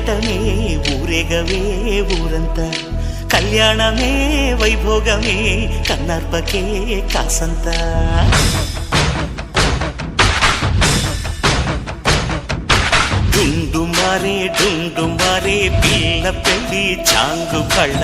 పేరంటమే ఊరేగవే ఊరంతా కళ్యాణమే వైభోగమే కన్నార్పకే కాసంతా డుండు మారే పిల్ల పెళ్ళి చాంగు కళ్ళ